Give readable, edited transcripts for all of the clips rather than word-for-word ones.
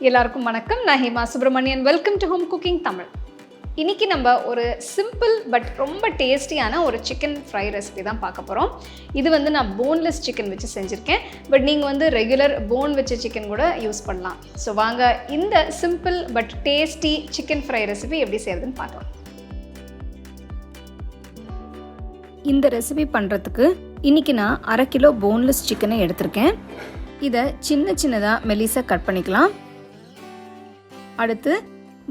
எல்லாருக்கும் வணக்கம். நான் Hema Subramanian. Welcome to home cooking Tamil. இன்றைக்கி நம்ம ஒரு சிம்பிள் பட் ரொம்ப டேஸ்டியான ஒரு சிக்கன் ஃப்ரை ரெசிபி தான் பார்க்க போகிறோம். இது வந்து நான் போன்லெஸ் சிக்கன் வச்சு செஞ்சுருக்கேன். பட் நீங்கள் வந்து ரெகுலர் போன் வச்ச சிக்கன் கூட யூஸ் பண்ணலாம். ஸோ வாங்க இந்த simple but tasty chicken fry recipe எப்படி செய்யறதுன்னு பார்க்கலாம். இந்த ரெசிபி பண்ணுறதுக்கு இன்றைக்கி நான் 1/2 கிலோ போன்லெஸ் சிக்கனை எடுத்திருக்கேன். இதை சின்ன சின்னதாக மெலிசாக கட் பண்ணிக்கலாம். அடுத்து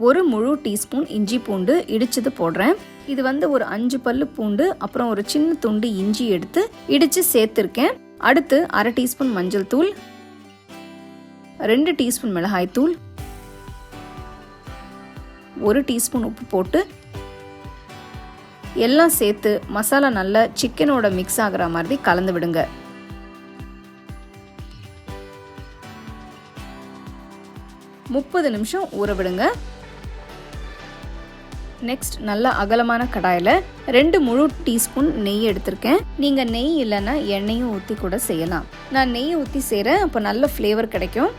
ஒரு முழு டீஸ்பூன் இஞ்சி பூண்டு இடிச்சது போடுறேன். இது வந்து ஒரு 5 பல்லு பூண்டு, அப்புறம் ஒரு சின்ன துண்டு இஞ்சி எடுத்து இடித்து சேர்த்துருக்கேன். அடுத்து 1/2 டீஸ்பூன் மஞ்சள் தூள், 2 டீஸ்பூன் மிளகாய் தூள், 1 டீஸ்பூன் உப்பு போட்டு எல்லாம் சேர்த்து மசாலா நல்லா சிக்கனோட மிக்ஸ் ஆகிற மாதிரி கலந்து விடுங்க. முப்பது நிமிஷம் ஊற விடுங்க. நெக்ஸ்ட் நல்ல அகலமான கடாயில் 2 முழு டீஸ்பூன் நெய் எடுத்திருக்கேன். நீங்கள் நெய் இல்லைன்னா எண்ணெயும் ஊற்றி கூட செய்யலாம். நான் நெய் ஊற்றி செய்கிறேன், அப்போ நல்ல ஃப்ளேவர் கிடைக்கும்.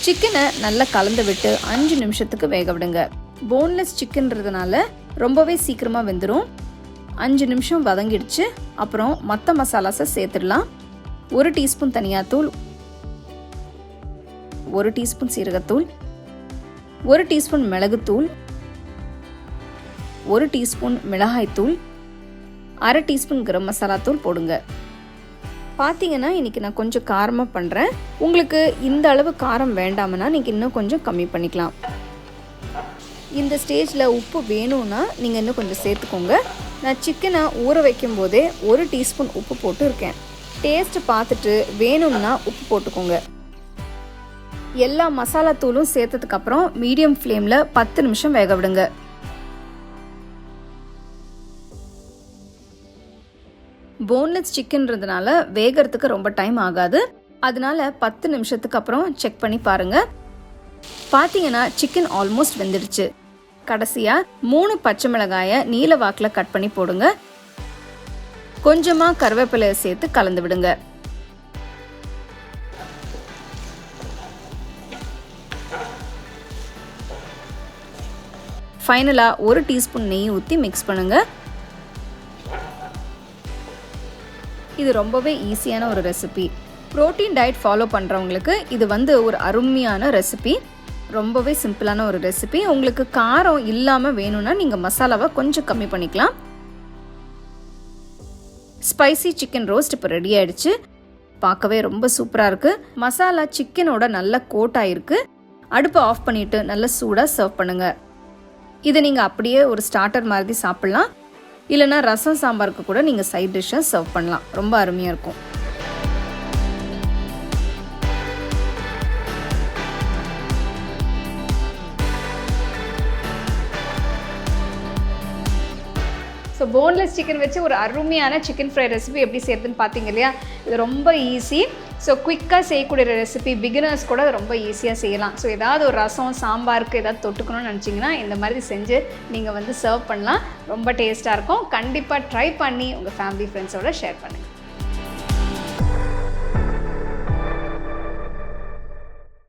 சிக்கனை நல்லா கலந்து விட்டு 5 நிமிஷத்துக்கு வேக விடுங்க. போன்லெஸ் சிக்கன்றதுனால ரொம்பவே சீக்கிரமாக வெந்துடும். 5 நிமிஷம் வதங்கிடுச்சு. அப்புறம் மற்ற மசாலாஸை சேர்த்துடலாம். 1 டீஸ்பூன் தனியாத்தூள், 1 டீஸ்பூன் சீரகத்தூள், 1 டீஸ்பூன் மிளகுத்தூள், 1 டீஸ்பூன் மிளகாய்த்தூள், 1/2 டீஸ்பூன் கரம் மசாலா தூள் போடுங்க. பார்த்தீங்கன்னா இன்றைக்கி நான் கொஞ்சம் காரமாக பண்ணுறேன். உங்களுக்கு இந்த அளவு காரம் வேண்டாமனா நீங்கள் இன்னும் கொஞ்சம் கம்மி பண்ணிக்கலாம். இந்த ஸ்டேஜில் உப்பு வேணும்னா நீங்கள் இன்னும் கொஞ்சம் சேர்த்துக்கோங்க. நான் சிக்கனை ஊற வைக்கும் போதே 1 டீஸ்பூன் உப்பு போட்டு இருக்கேன். டேஸ்ட்டு பார்த்துட்டு வேணும்னா உப்பு போட்டுக்கோங்க. எல்லா மசாலா தூளும் சேர்த்ததுக்கப்புறம் மீடியம் ஃப்ளேமில் 10 நிமிஷம் வேக விடுங்க. போன்லெஸ் சிக்கன்றதுனால வேகிறதுக்கு ரொம்ப டைம் ஆகாது. அதனால 10 நிமிஷத்துக்கு அப்புறம் செக் பண்ணி பாருங்க. பார்த்தீங்கன்னா சிக்கன் ஆல்மோஸ்ட் வெந்துடுச்சு. கடைசியாக 3 பச்சை மிளகாயை நீல வாக்கில் கட் பண்ணி போடுங்க. கொஞ்சமாக கருவேப்பிலையை சேர்த்து கலந்து விடுங்க. ஃபைனலாக 1 டீஸ்பூன் நெய் ஊற்றி மிக்ஸ் பண்ணுங்க. இது ரொம்பவே ஈஸியான ஒரு ரெசிபி. ப்ரோட்டீன் டயட் ஃபாலோ பண்ணுறவங்களுக்கு இது வந்து ஒரு அருமையான ரெசிபி. ரொம்பவே சிம்பிளான ஒரு ரெசிபி. உங்களுக்கு காரம் இல்லாமல் வேணும்னா நீங்கள் மசாலாவை கொஞ்சம் கம்மி பண்ணிக்கலாம். ஸ்பைசி சிக்கன் ரோஸ்ட் இப்போ ரெடி ஆயிடுச்சு. பார்க்கவே ரொம்ப சூப்பராக இருக்குது. மசாலா சிக்கனோட நல்ல கோட் ஆயிருக்கு. அடுப்பை ஆஃப் பண்ணிவிட்டு நல்ல சூடாக சர்வ் பண்ணுங்கள். இதை நீங்கள் அப்படியே ஒரு ஸ்டார்டர் மாதிரி சாப்பிட்லாம். இல்லைனா ரசம் சாம்பாருக்கு கூட நீங்கள் சைட் டிஷ்ஷாக சர்வ் பண்ணலாம். ரொம்ப அருமையாக இருக்கும். ஸோ போன்லெஸ் சிக்கன் வச்சு ஒரு அருமையான சிக்கன் ஃப்ரை ரெசிபி எப்படி செய்யறதுன்னு பார்த்தீங்க இல்லையா? இது ரொம்ப ஈஸி. ஸோ குயிக்காக செய்யக்கூடிய ரெசிபி, பிகினர்ஸ் கூட ரொம்ப ஈஸியாக செய்யலாம். ஸோ ஏதாவது ஒரு ரசம் சாம்பாருக்கு ஏதாவது தொட்டுக்கணும்னு நினச்சிங்கன்னா இந்த மாதிரி செஞ்சு நீங்கள் வந்து சர்வ் பண்ணலாம். ரொம்ப டேஸ்ட்டாக இருக்கும். கண்டிப்பாக ட்ரை பண்ணி உங்கள் ஃபேமிலி ஃப்ரெண்ட்ஸோட ஷேர் பண்ணுங்கள்.